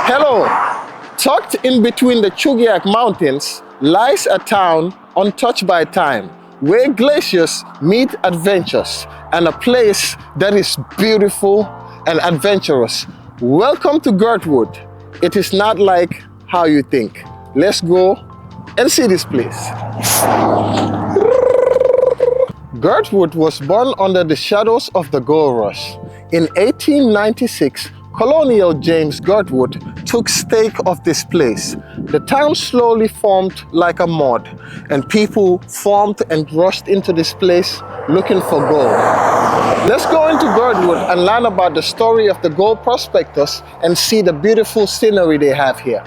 Hello. Tucked in between the Chugiak Mountains lies a town untouched by time, where glaciers meet adventures, and a place that is beautiful and adventurous. Welcome to Girdwood. It is not like how you think. Let's go and see this place. Girdwood was born under the shadows of the gold rush. In 1896, Colonial James Girdwood took stake of this place. The town slowly formed like a mud, and people formed and rushed into this place looking for gold. Let's go into Girdwood and learn about the story of the gold prospectors and see the beautiful scenery they have here.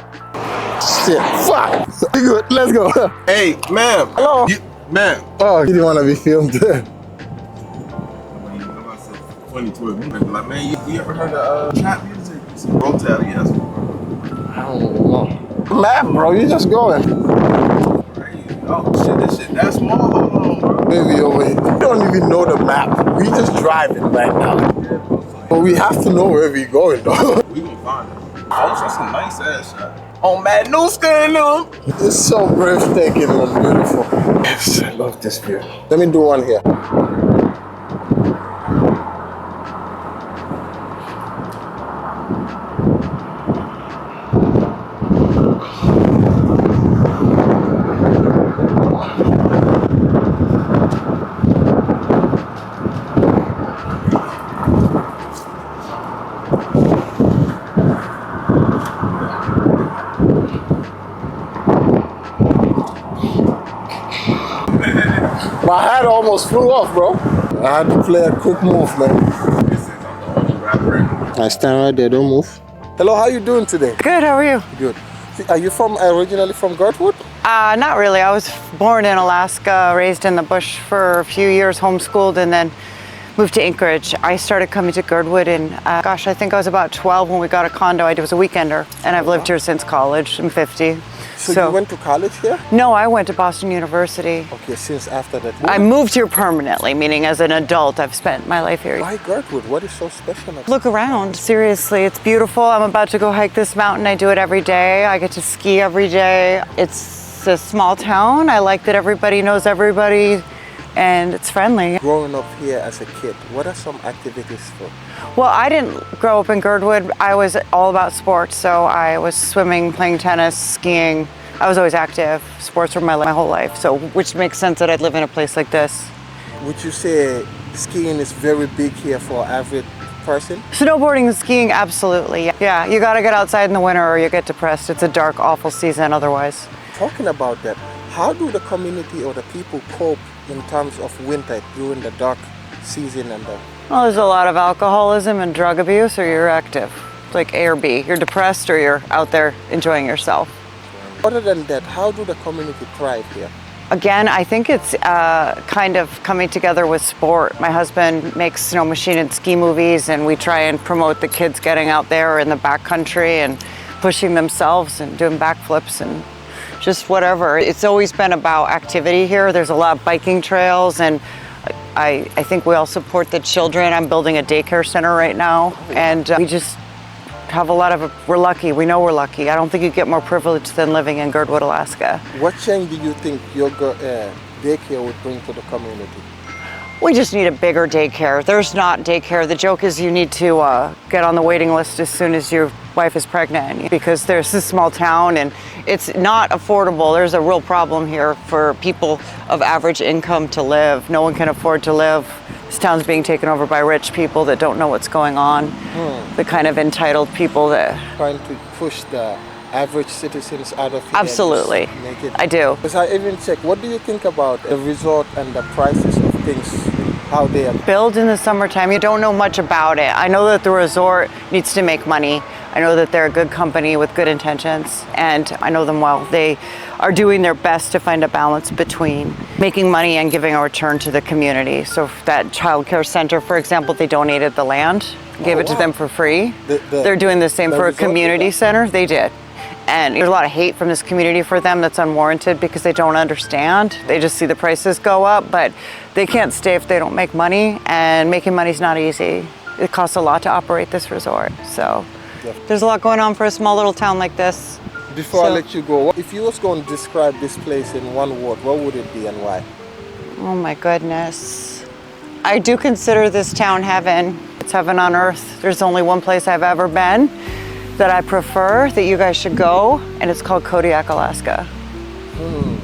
Shit, fuck! Good, let's go. Hey, ma'am. Hello? Ma'am. Oh, you didn't want to be filmed. 2012. Like, man, you ever heard of trap music? Rotel, yes. I don't know. Map, bro, you just going. Oh, shit, that's small. Hold on, bro. Baby, over here. We don't even know the map. We just driving right now. But we have to know where we going, though. We gonna find it. Oh, that's a nice ass shot. Oh, man, no scaring them. It's so breathtaking and beautiful. Yes, I love this view. Let me do one here. My hat almost flew off, bro. I had to play a quick move, man. I stand right there, don't move. Hello, how you doing today? Good, how are you? Good. Are you originally from Girdwood? Not really. I was born in Alaska, raised in the bush for a few years, homeschooled, and then moved to Anchorage. I started coming to Girdwood in, I think I was about 12 when we got a condo. I was a weekender, and I've lived here since college. I'm 50. So you went to college here? No, I went to Boston University. Okay, since after that. I moved here permanently, meaning as an adult, I've spent my life here. Why Girdwood? What is so special about it? Look around, seriously, it's beautiful. I'm about to go hike this mountain. I do it every day. I get to ski every day. It's a small town. I like that everybody knows everybody, and it's friendly. Growing up here as a kid, what are some activities for? Well, I didn't grow up in Girdwood. I was all about sports, so I was swimming, playing tennis, skiing. I was always active. Sports were my whole life, so which makes sense that I'd live in a place like this. Would you say skiing is very big here for average person? Snowboarding and skiing, absolutely. Yeah, you gotta get outside in the winter or you get depressed. It's a dark, awful season otherwise. Talking about that, how do the community or the people cope in terms of winter during the dark season and the... Well, there's a lot of alcoholism and drug abuse, or you're active. It's like A or B. You're depressed or you're out there enjoying yourself. Other than that, how do the community thrive here? Again, I think it's kind of coming together with sport. My husband makes snow machine and ski movies, and we try and promote the kids getting out there in the backcountry and pushing themselves and doing backflips and just whatever. It's always been about activity here. There's a lot of biking trails, and I think we all support the children. I'm building a daycare center right now, and we just have a lot of, we're lucky. We know we're lucky. I don't think you get more privilege than living in Girdwood, Alaska. What change do you think your daycare would bring to the community? We just need a bigger daycare. There's not daycare. The joke is you need to get on the waiting list as soon as your wife is pregnant, because there's this small town and it's not affordable. There's a real problem here for people of average income to live. No one can afford to live. This town's being taken over by rich people that don't know what's going on. The kind of entitled people that... Trying to push the average citizens out of here. Absolutely, I do. Because I even check, what do you think about the resort and the prices of things, how they are? Built in the summertime, you don't know much about it. I know that the resort needs to make money. I know that they're a good company with good intentions, and I know them well. They are doing their best to find a balance between making money and giving a return to the community. So that child care center, for example, they donated the land, gave it to them for free. They're doing the same for a community center. They did. And there's a lot of hate from this community for them that's unwarranted because they don't understand. They just see the prices go up, but they can't stay if they don't make money, and making money's not easy. it costs a lot to operate this resort. So there's a lot going on for a small little town like this. Before I let you go, if you was going to describe this place in one word, what would it be and why? Oh my goodness. I do consider this town heaven. It's heaven on earth. There's only one place I've ever been that I prefer, that you guys should go, and it's called Kodiak, Alaska.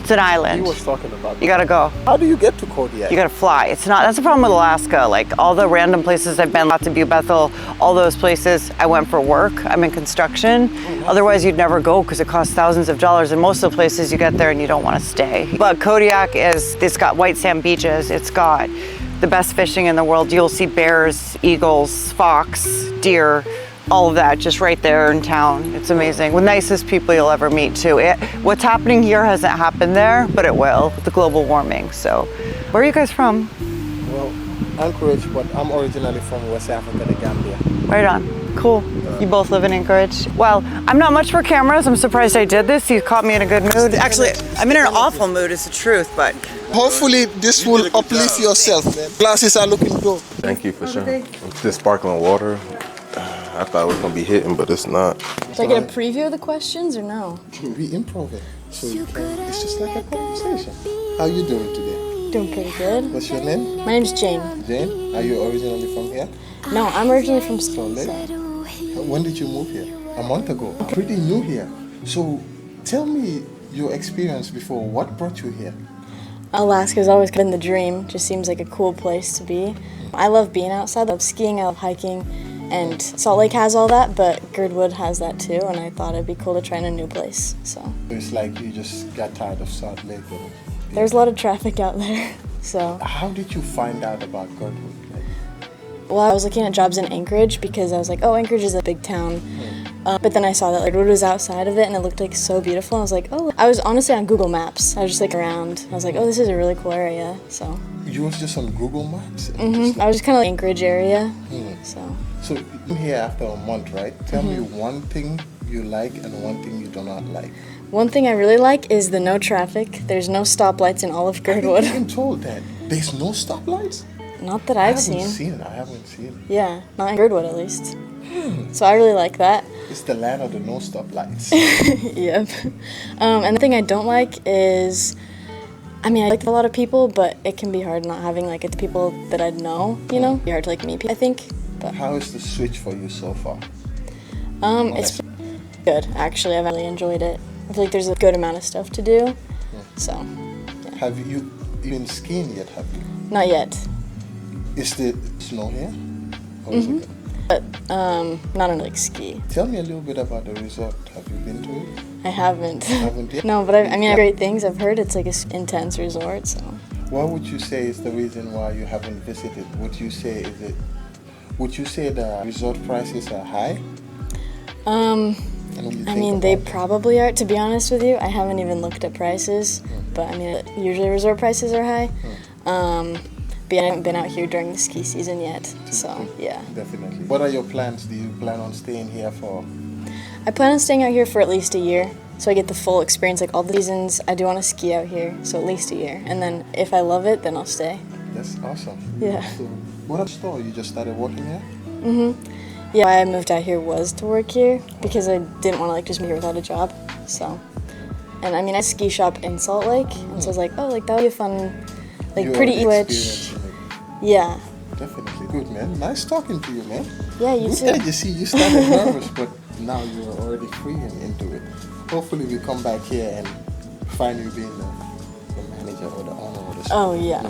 It's an island. He was talking about that. You gotta go. How do you get to Kodiak? You gotta fly. It's not, that's the problem with Alaska. Like all the random places I've been, Latte View, Bethel, all those places, I went for work. I'm in construction. Otherwise you'd never go because it costs thousands of dollars. And most of the places you get there and you don't wanna stay. But Kodiak it's got white sand beaches. It's got the best fishing in the world. You'll see bears, eagles, fox, deer, all of that just right there in town. It's amazing. With nicest people you'll ever meet too. What's happening here hasn't happened there, but it will with the global warming. So, where are you guys from? Well, Anchorage, but I'm originally from West Africa, the Gambia. Right on. Cool. You both live in Anchorage. Well, I'm not much for cameras. I'm surprised I did this. You caught me in a good mood. Actually, I'm in an awful mood, it's the truth, but. Hopefully this will uplift yourself, man. Glasses are looking good. Thank you for sharing. This sparkling water, I thought it was going to be hitting, but it's not. Do I get a preview of the questions or no? We improv it. So it's just like a conversation. How you doing today? Doing pretty good. What's your name? My name's Jane. Jane? Are you originally from here? No, I'm originally from Stone Lake? so. When did you move here? A month ago. Pretty new here. So tell me your experience before. What brought you here? Alaska's always been the dream. Just seems like a cool place to be. I love being outside. I love skiing, I love hiking, and Salt Lake has all that, but Girdwood has that too, and I thought it'd be cool to try in a new place, so. It's like you just got tired of Salt Lake. There's a lot of traffic out there, so. How did you find out about Girdwood? Well, I was looking at jobs in Anchorage because I was like, oh, Anchorage is a big town. But then I saw that Girdwood was outside of it and it looked like so beautiful. I was like, oh, I was honestly on Google Maps. I was just like around. I was like, oh, this is a really cool area, so. You was just on Google Maps? I was just kind of like Anchorage area, so. So you're here after a month, right? Tell me one thing you like and one thing you do not like. One thing I really like is the no traffic. There's no stoplights in all of Girdwood. I've been told that. There's no stoplights? Not that I've seen. I haven't seen it. Yeah, not in Girdwood at least. So I really like that. It's the land of the no stoplights. Yep. And the thing I don't like is, I mean, I like a lot of people, but it can be hard not having like the people that I know, you know? It'd be hard to like meet people, I think. But how is the switch for you so far? It's good, actually. I've really enjoyed it. I feel like there's a good amount of stuff to do, so. Yeah. Have you been skiing yet, have you? Not yet. Is the snow here? Or is it? But not on like ski. Tell me a little bit about the resort. Have you been to it? I haven't. Haven't yet? No, but I mean, great things. I've heard it's like an intense resort, so. What would you say is the reason why you haven't visited? Would you say the resort prices are high? I mean, they probably are. To be honest with you, I haven't even looked at prices, but I mean, usually resort prices are high. But I haven't been out here during the ski season yet, so yeah. Definitely. What are your plans? Do you plan on staying here for? I plan on staying out here for at least a year, so I get the full experience, like all the seasons. I do want to ski out here, so at least a year. And then if I love it, then I'll stay. That's awesome. Yeah. So, what a store, you just started working here? Yeah, why I moved out here was to work here, because I didn't want to like just be here without a job, so. And I mean, I ski shop in Salt Lake, and so I was like, oh, like that would be a fun, like pretty switch. Yeah. Definitely. Good, man. Nice talking to you, man. Yeah, you too. Yeah, you see, you started nervous, but now you're already free and into it. Hopefully we come back here and find you being the manager or the owner of the store. Oh yeah.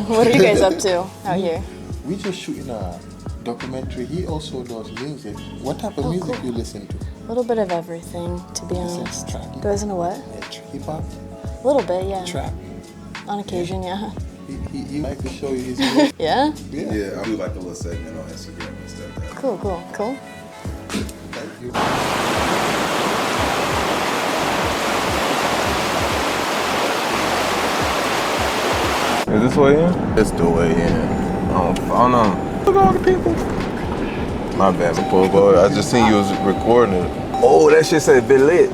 What are you guys up to out here? We just shooting a documentary. He also does music. What type of music cool. you listen to? A little bit of everything, to be honest. Trap. Goes into what? Yeah, hip hop. A little bit, yeah. Trap. On occasion, yeah. He like to show you his music. Yeah? Yeah, I do like a little segment on Instagram and stuff like that. Cool. Thank you. Is this way in? It's the way in. I don't know. Look at all the people. My bad, my poor boy. I just seen you was recording it. Oh, that shit said Villet.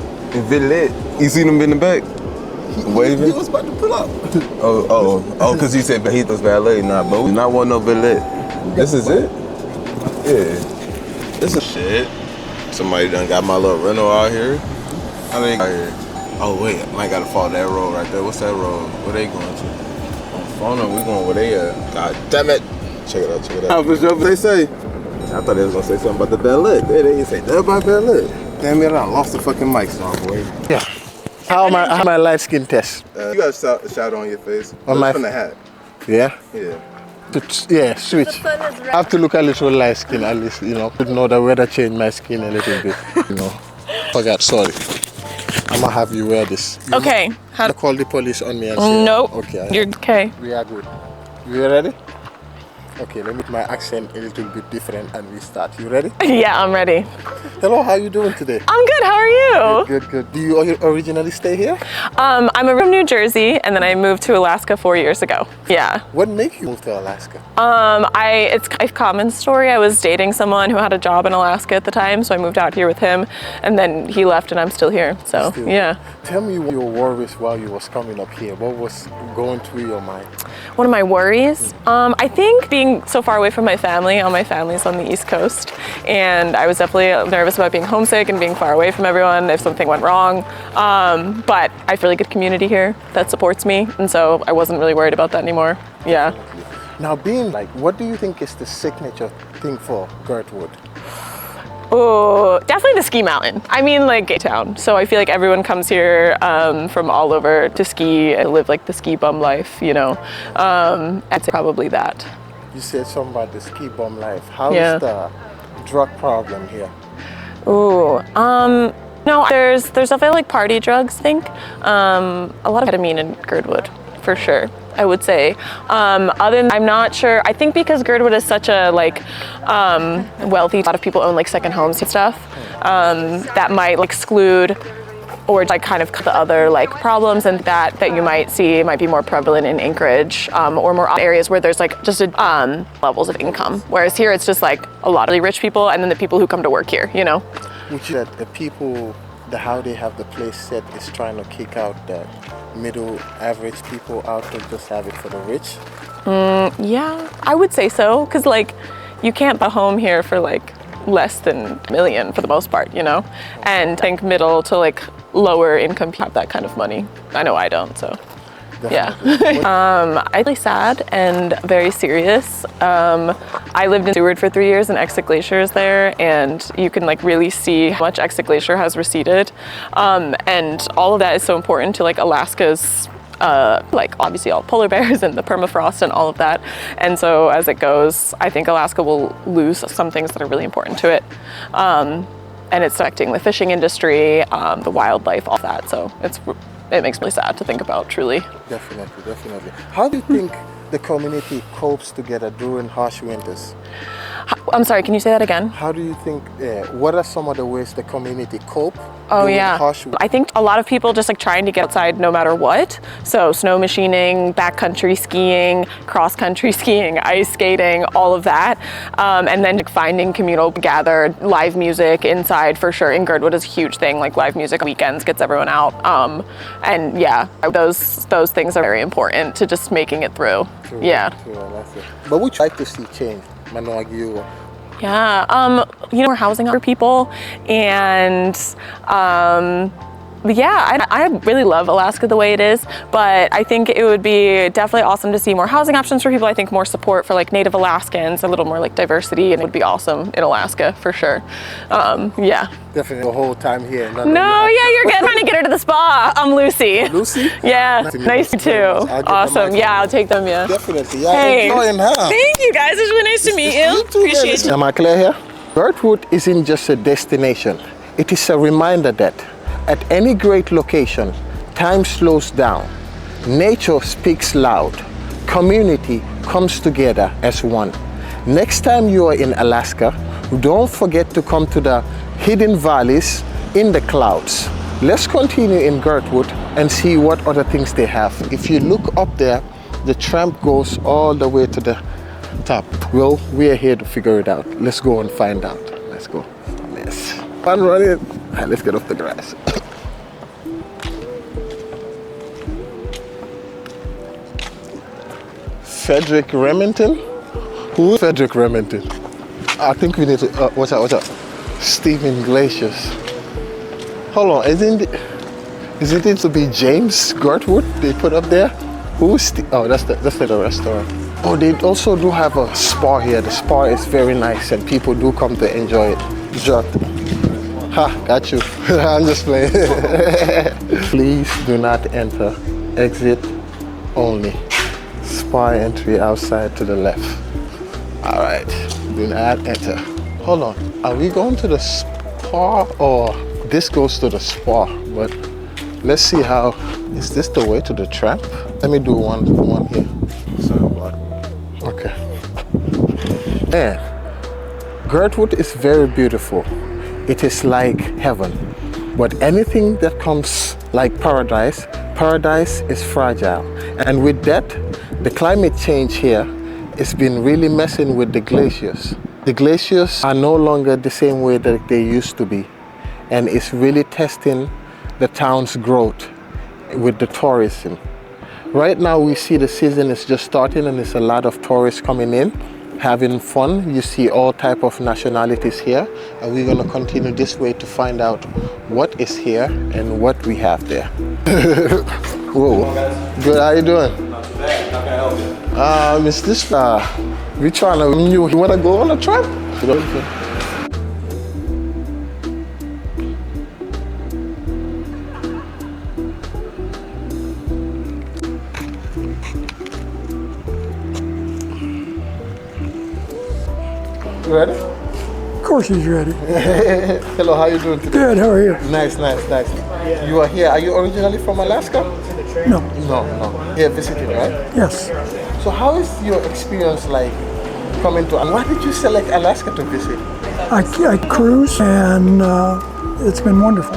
Villet. You seen him in the back? Waving? He was about to pull up. Oh, because he said Bajitos Valet. Nah, but we not want no Villet. This is it? Yeah. This is shit. Somebody done got my little rental out here. How they out here? Oh wait, I might gotta follow that road right there. What's that road? Where they going to? Oh no, we going where they at. God damn it. Check it out, check it out. What's up, they say? I thought they was gonna say something about the Bel-Air. They didn't say nothing about Bel-Air. Damn it, I lost the fucking mic song, boy. Yeah. How my light skin test? You got a shadow on your face. On my from the hat. Yeah? Yeah. Yeah, switch. I have to look a little light skin at least, you know. To know the weather changed my skin a little bit, you know. Forgot, sorry. I'm gonna have you wear this. Okay. How to call the police on me and say, nope. Okay. You're okay. We are good. You ready? Okay, let me make my accent a little bit different and we start. You ready? Yeah, I'm ready. Hello, how are you doing today? I'm good. How are you? Good. Do you originally stay here? I'm from New Jersey, and then I moved to Alaska 4 years ago. Yeah. What made you move to Alaska? It's a common story. I was dating someone who had a job in Alaska at the time, so I moved out here with him, and then he left, and I'm still here. So yeah. Tell me what your worries while you was coming up here. What was going through your mind? One of my worries, I think being so far away from my family. All my family's on the East Coast, and I was definitely nervous about being homesick and being far away from everyone if something went wrong. But I have a really good community here that supports me, and so I wasn't really worried about that anymore. Yeah. Now, being like, what do you think is the signature thing for Girdwood? Oh, definitely the ski mountain. I mean, like town. So I feel like everyone comes here from all over to ski and live like the ski bum life, you know. I'd say probably that. You said something about the ski bum life. How is the drug problem here? Ooh, no, there's definitely like party drugs, I think. A lot of ketamine in Girdwood, for sure, I would say. Other than, I'm not sure. I think because Girdwood is such a like wealthy, a lot of people own like second homes and stuff. That might like exclude or like kind of the other like problems and that you might see might be more prevalent in Anchorage or more areas where there's like just levels of income. Whereas here it's just like a lot of really rich people and then the people who come to work here, you know. Which that the people, how they have the place set is trying to kick out the middle average people out to just have it for the rich? Yeah, I would say so, because like you can't buy a home here for like less than $1 million for the most part, you know? And I think middle to like lower income people have that kind of money. I know I don't, so. Definitely. Yeah. I'm really sad and very serious. I lived in Seward for 3 years and Exit Glacier is there, and you can like really see how much Exit Glacier has receded. And all of that is so important to like Alaska's like obviously all polar bears and the permafrost and all of that. And so as it goes, I think Alaska will lose some things that are really important to it. And it's affecting the fishing industry, the wildlife, all that. So it makes me really sad to think about, truly. Definitely. How do you think the community copes together during harsh winters? I'm sorry, can you say that again? How do you think, what are some of the ways the community cope during harsh winters? I think a lot of people just like trying to get outside no matter what. So snow machining, backcountry skiing, cross-country skiing, ice skating, all of that. And then like, finding communal gather, live music inside for sure. In Girdwood is a huge thing, like live music on weekends gets everyone out. And yeah, those things are very important to just making it through. True, yeah. That's it. But would you like to see change? Yeah, you know, more housing for people, and yeah, I really love Alaska the way it is, but I think it would be definitely awesome to see more housing options for people. I think more support for like Native Alaskans, a little more like diversity, and it would be awesome in Alaska for sure. Yeah. Definitely the whole time here. No, yeah, you're good. Trying to get her to the spa. I'm Lucy. Lucy? Yeah, nice to meet you too. Awesome. Yeah, I'll take them, yeah. Definitely. Yeah, hey. enjoying her. Thank you guys. It's really nice to meet you. Appreciate you. Am I clear here? Girdwood isn't just a destination. It is a reminder that at any great location, time slows down. Nature speaks loud. Community comes together as one. Next time you are in Alaska, don't forget to come to the hidden valleys in the clouds. Let's continue in Girdwood and see what other things they have. If you look up there, the tramp goes all the way to the top. Well, we're here to figure it out. Let's go and find out. Let's go. Yes. Fun running. All right, let's get off the grass. Frederick Remington? Who is Frederick Remington? I think we need to, watch out. Steaming glaciers. Hold on, isn't it to be James Girdwood they put up there? Oh, that's the restaurant. Oh, they also do have a spa here. The spa is very nice and people do come to enjoy it. Drop. Ha, got you. I'm just playing. Please do not enter. Exit only. Spa entry outside to the left. All right, do not enter. Hold on, are we going to the spa or this goes to the spa? But let's see how, is this the way to the tramp? Let me do one here. Sorry about it. Okay. Man, Girdwood is very beautiful. It is like heaven. But anything that comes like paradise is fragile. And with that, the climate change here has been really messing with the glaciers. The glaciers are no longer the same way that they used to be. And it's really testing the town's growth with the tourism. Right now we see the season is just starting and there's a lot of tourists coming in, having fun. You see all type of nationalities here. And we're gonna continue this way to find out what is here and what we have there. Whoa, good, how you doing? Not too bad. How can I help you? Is this, we trying to, you wanna go on a trip? You ready? Of course he's ready. Hello, how you doing today? Good, how are you? Nice. You are here, are you originally from Alaska? No. No. Here visiting, right? Yes. So how is your experience like coming to, and why did you select Alaska to visit? I cruise and it's been wonderful.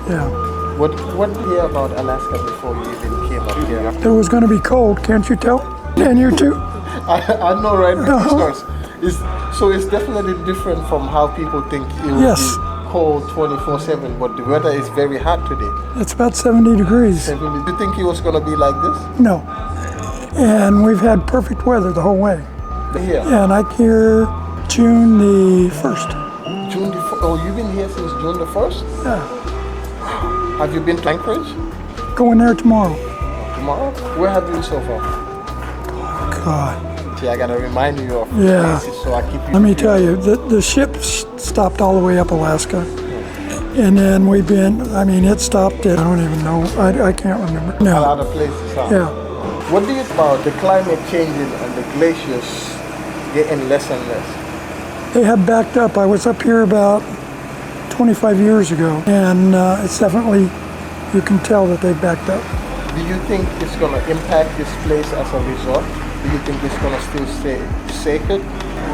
Yeah. What did you hear about Alaska before you even came up here? It was going to be cold, can't you tell? And you too? I know, right? So it's definitely different from how people think it will Yes. be cold 24/7, but the weather is very hot today. It's about 70 degrees. Do you think it was going to be like this? No. And we've had perfect weather the whole way. Here? And I'm here June the 1st. June the 1st? Oh, you've been here since June the 1st? Yeah. Have you been to Anchorage? Going there tomorrow. Tomorrow? Where have you been so far? God. See, I gotta remind you of Yeah. places so I keep you. Let me tell you, the ship stopped all the way up Alaska. And then we've been, it stopped at, I don't even know, I can't remember. A No. lot of places, huh? Yeah. What do you think about the climate changing and the glaciers getting less and less? They have backed up. I was up here about 25 years ago, and it's definitely, you can tell that they've backed up. Do you think it's gonna impact this place as a resort? Do you think it's gonna still stay sacred?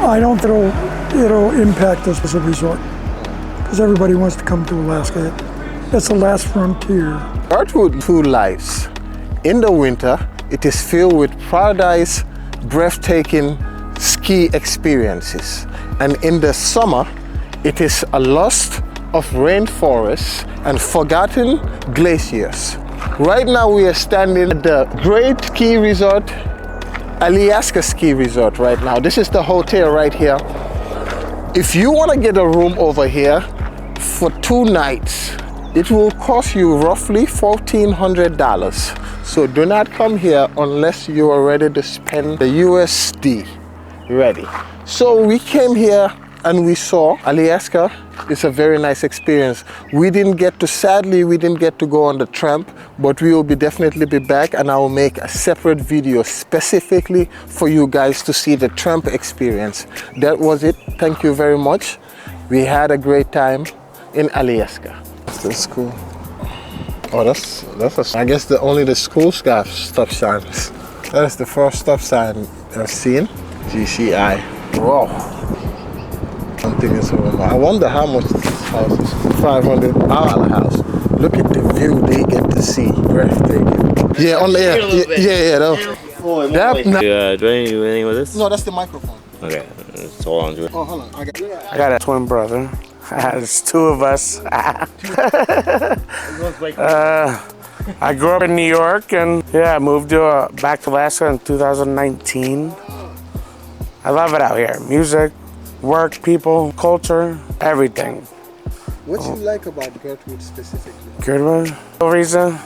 I don't think it'll impact us as a resort, because everybody wants to come to Alaska. That's the last frontier. Girdwood two lives. In the winter, it is filled with paradise, breathtaking ski experiences. And in the summer, it is a lust of rainforests and forgotten glaciers. Right now we are standing at the great ski resort, Alaska Ski Resort right now. This is the hotel right here. If you want to get a room over here for 2 nights, it will cost you roughly $1,400. So do not come here unless you are ready to spend the USD ready. So we came here and we saw Alaska. It's a very nice experience. Sadly, we didn't get to go on the tramp, but we will definitely be back, and I will make a separate video specifically for you guys to see the tramp experience. That was it. Thank you very much. We had a great time in Alaska. That's cool. Oh, I guess only the schools got stop signs. That is the first stop sign I've seen. GCI. Wow. Something is over. I wonder how much this house is. $500 house. Look at the view they get to see. Breathtaking. Yeah, on the air. Yeah. Do you do anything with this? No, that's the microphone. Okay, just hold on to it. Oh, hold on. I got a twin brother. There's 2 of us. I grew up in New York and I moved back to Alaska in 2019. I love it out here. Music, work, people, culture, everything. What you like about Girdwood specifically? Girdwood. No reason.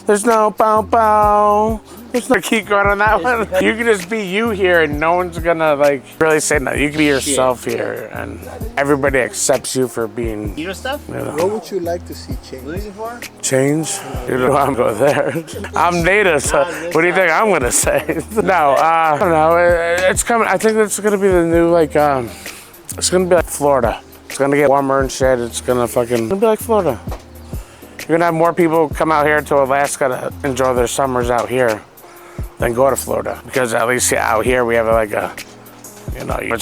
There's no pow pow. There's no keep going on that one. You can just be you here and no one's gonna like really say no. You can be yourself here and everybody accepts you for being. You know stuff? What would you like to see change? Change? You know, I'm going there. I'm native, so what do you think I'm gonna say? No, I don't know. It's coming. I think it's gonna be the new like. It's gonna be like Florida. It's gonna get warmer and shit. It's gonna be like Florida. You're gonna have more people come out here to Alaska to enjoy their summers out here than go to Florida. Because at least out here we have like a, you know, You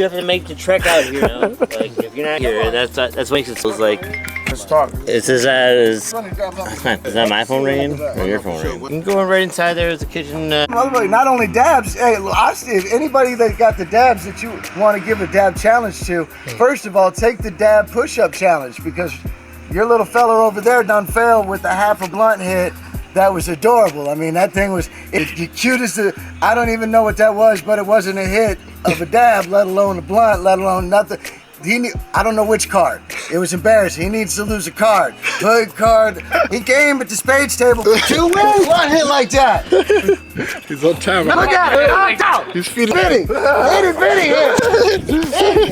have to make the trek out here now. Like if you're not here, that's what makes it so like. Let's talk. Is that my phone ringing or your phone ringing? You can go right inside there. There's a kitchen. Not only dabs. Hey, if anybody that got the dabs that you want to give a dab challenge to, first of all, take the dab push-up challenge because your little fella over there done failed with the half a blunt hit. That was adorable. I mean, that thing was the cutest. I don't even know what that was, but it wasn't a hit of a dab, let alone a blunt, let alone nothing. I don't know which card. It was embarrassing. He needs to lose a card. Good card. He came at the spades table for 2 wins. One hit like that. He's on camera. Look at it. Knocked out. He's feeding. Bitty here.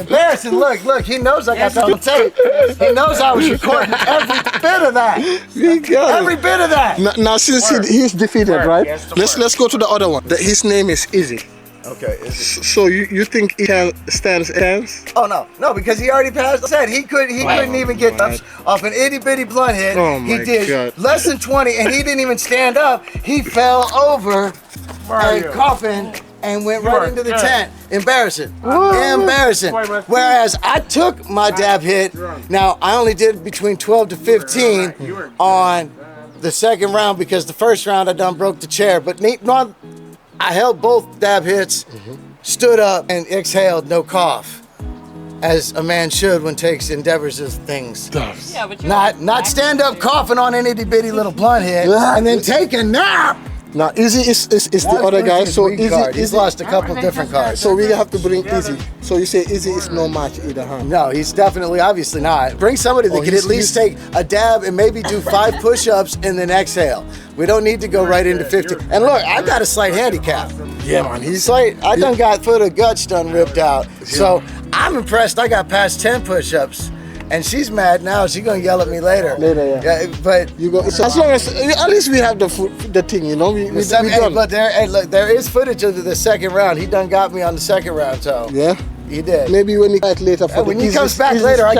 Embarrassing. Look. He knows I got that on tape. He knows I was recording every bit of that. Every bit of that. Now since he's defeated, right? Let's go to the other one. His name is Izzy. Okay. So you think he can stand a chance? Oh no, because he already passed. Said he couldn't even get off an itty bitty blunt hit. Oh my he did God. less than 20, and he didn't even stand up. He fell over and coughing and went right into the tent. Embarrassing. Embarrassing. Whereas I took my dab hit. Now I only did between 12 to 15 on the second round because the first round I done broke the chair, but I held both dab hits, stood up, and exhaled, no cough, as a man should when takes endeavors of things. Yeah, but Not stand up coughing on an itty bitty little blunt hit, and then take a nap. Now Izzy is the other guy. So He's lost a couple different cards. So we have to bring Izzy. So you say Izzy is no match either, huh? No, he's definitely, obviously not. Bring somebody that can at least take a dab and maybe do 5 push-ups and then exhale. We don't need to go right into 50. And look, I got a slight handicap. Yeah, man. He's slight. I done got foot of guts done ripped out. So I'm impressed. I got past 10 push-ups. And she's mad now. She's gonna yell at me later. Yeah. But You go. So as long as at least we have the thing, you know. We done. but there is footage of the second round. He done got me on the second round, so Yeah. he did. Maybe when he back later for When the he comes back later, I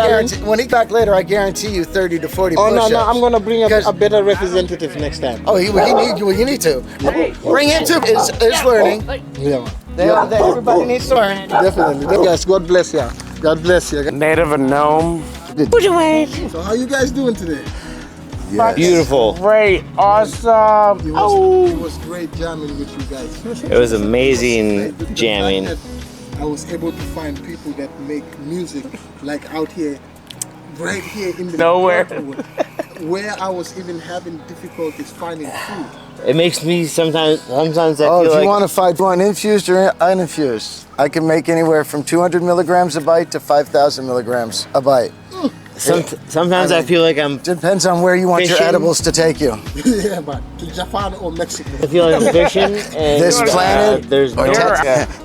guarantee you 30 to 40 Oh push-ups. no, I'm gonna bring a better representative next time. Oh, you need to. Bring him to is learning. Yeah, man. Everybody needs to learn. Definitely. Yes, God bless you. God bless you. Native and gnome. So how you guys doing today? Beautiful. Great, awesome. It was great jamming with you guys. It was amazing jamming. I was able to find people that make music like out here, right here in the Nowhere. where I was even having difficulties finding food. It makes me sometimes I feel If you like want to fight one infused or uninfused, I can make anywhere from 200 milligrams a bite to 5,000 milligrams a bite. sometimes I feel like I'm Depends on where you want your Fishing. edibles to take you. Yeah, but to Japan or Mexico. I feel like I'm fishing and This planet there's no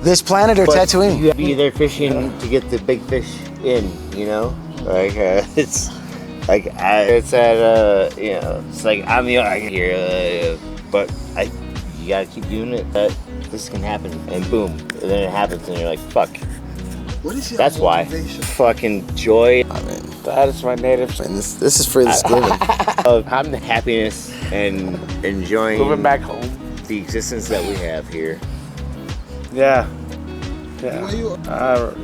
This planet or but Tatooine? you have to be there fishing to get the big fish in, you know? Like it's like it's at you know, it's like I'm the owner here, but you gotta keep doing it. That this can happen, and boom, and then it happens, and you're like, fuck. What is your That's why. motivation? Fucking joy That is my native. I mean, this is for this giving. of having the happiness and enjoying Moving back home. the existence that we have here. Yeah. Where are you?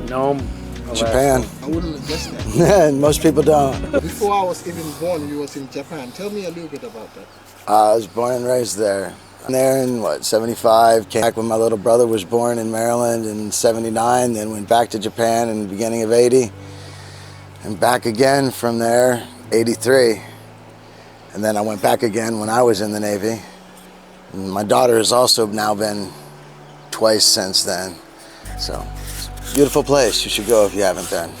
Gnome. Japan. I wouldn't have guessed that. Most people don't. Before I was even born, you was in Japan. Tell me a little bit about that. I was born and raised there. There in 75, came back when my little brother was born in Maryland in 79, then went back to Japan in the beginning of 80, and back again from there, 83. And then I went back again when I was in the Navy. And my daughter has also now been twice since then. So Beautiful place. You should go if you haven't been.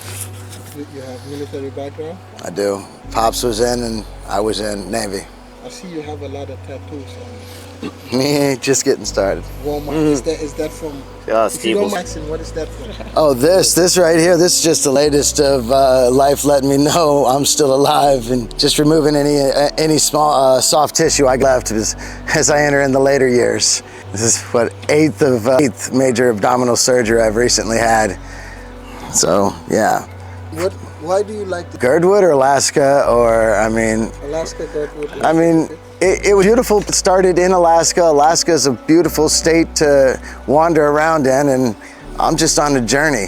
You have military background? I do. Pops was in and I was in Navy. I see you have a lot of tattoos on Me, just getting started. Walmart. Is that from? If you don't mind, what is that from? Oh, this right here, this is just the latest of life letting me know I'm still alive and just removing any small soft tissue I left as I enter in the later years. This is what eighth major abdominal surgery I've recently had. So, yeah. Why do you like the Girdwood or Alaska, or, I mean... Alaska, Girdwood? I mean, it was beautiful. It started in Alaska. Alaska is a beautiful state to wander around in, and I'm just on a journey.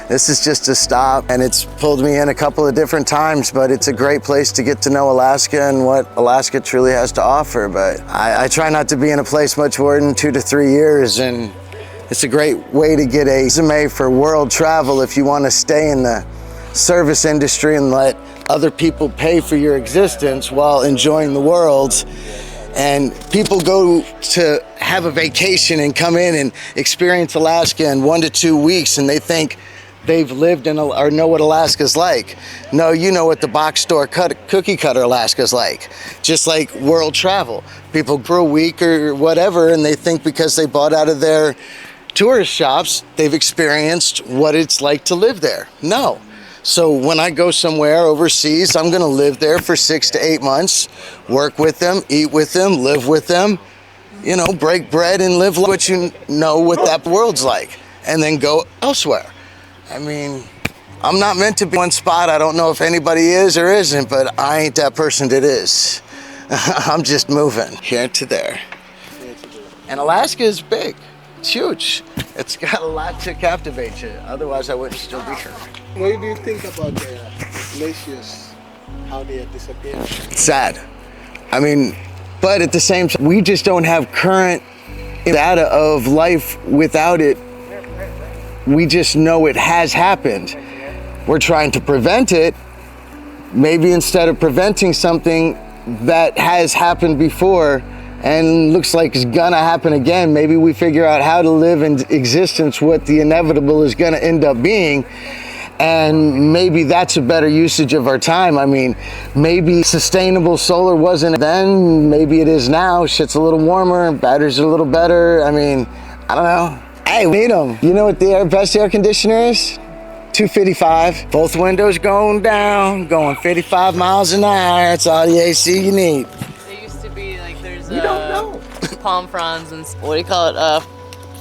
This is just a stop, and it's pulled me in a couple of different times, but it's a great place to get to know Alaska and what Alaska truly has to offer. But I try not to be in a place much more than 2 to 3 years, and it's a great way to get a resume for world travel if you want to stay in the service industry and let other people pay for your existence while enjoying the world. And people go to have a vacation and come in and experience Alaska in 1 to 2 weeks, and they think they've lived in or know what Alaska's like. No, you know what the box store cookie cutter Alaska's like. Just like world travel. People for a week or whatever, and they think because they bought out of their tourist shops, they've experienced what it's like to live there. No. So when I go somewhere overseas, I'm gonna live there for 6 to 8 months, work with them, eat with them, live with them, you know, break bread and live what you know what that world's like, and then go elsewhere. I mean, I'm not meant to be one spot. I don't know if anybody is or isn't, but I ain't that person that is. I'm just moving here to there. And Alaska is big, it's huge. It's got a lot to captivate you, otherwise I wouldn't still be here. What do you think about the glaciers, how they are disappearing? It's sad. I mean, but at the same time, we just don't have current data of life without it. We just know it has happened. We're trying to prevent it. Maybe instead of preventing something that has happened before and looks like it's gonna happen again, maybe we figure out how to live in existence what the inevitable is gonna end up being. And maybe that's a better usage of our time. I mean, maybe sustainable solar wasn't then, maybe it is now. Shit's a little warmer, batteries are a little better. I mean, I don't know. Hey, we need them. You know what the best air conditioner is? 255. Both windows going down, going 55 miles an hour. That's all the AC you need. It used to be like there's We don't know. palm fronds and what do you call it?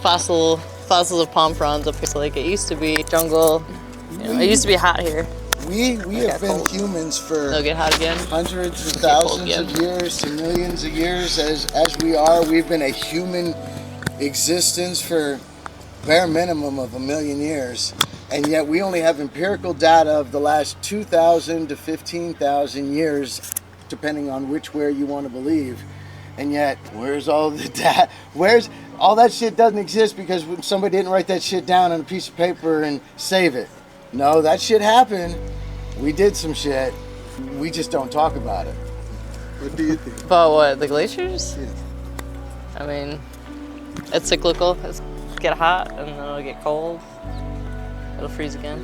Fossils of palm fronds up here. So like it used to be jungle. You know, it used to be hot here. We have been humans for It'll get hot again. hundreds of thousands of years to millions of years as we are. We've been a human existence for bare minimum of 1 million years. And yet we only have empirical data of the last 2,000 to 15,000 years, depending on which way you want to believe. And yet, where's all the data? Where's all that shit doesn't exist because somebody didn't write that shit down on a piece of paper and save it. No, that shit happened. We did some shit. We just don't talk about it. What do you think? About what? The glaciers? Yeah. I mean, it's cyclical. It's get hot and then it'll get cold. It'll freeze again.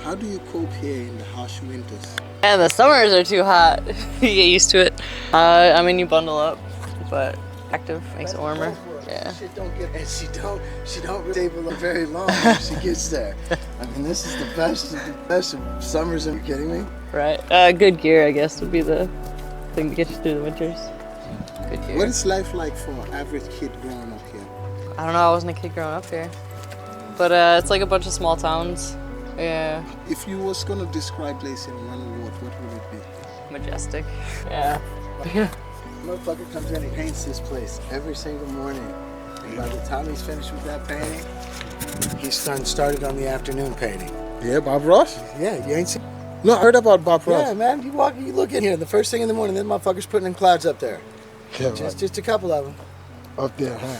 How do you cope here in the harsh winters? And the summers are too hot. You get used to it. I mean, you bundle up, but active makes it warmer. Yeah. She don't stable up very long when she gets there. I mean, this is the best of summers. Are you kidding me? Right. Good gear, I guess, would be the thing to get you through the winters. Good gear. What is life like for an average kid growing up here? I don't know. I wasn't a kid growing up here, but it's like a bunch of small towns. Yeah. If you was gonna describe place in one word, what would it be? Majestic. Yeah. Motherfucker comes in and paints this place every single morning. And by the time he's finished with that painting, he's started on the afternoon painting. Yeah, Bob Ross? Yeah, you ain't seen? No, I heard about Bob Ross. Yeah, man, you look in here, the first thing in the morning, then motherfucker's putting in clouds up there. Yeah, Just a couple of them. up there, huh?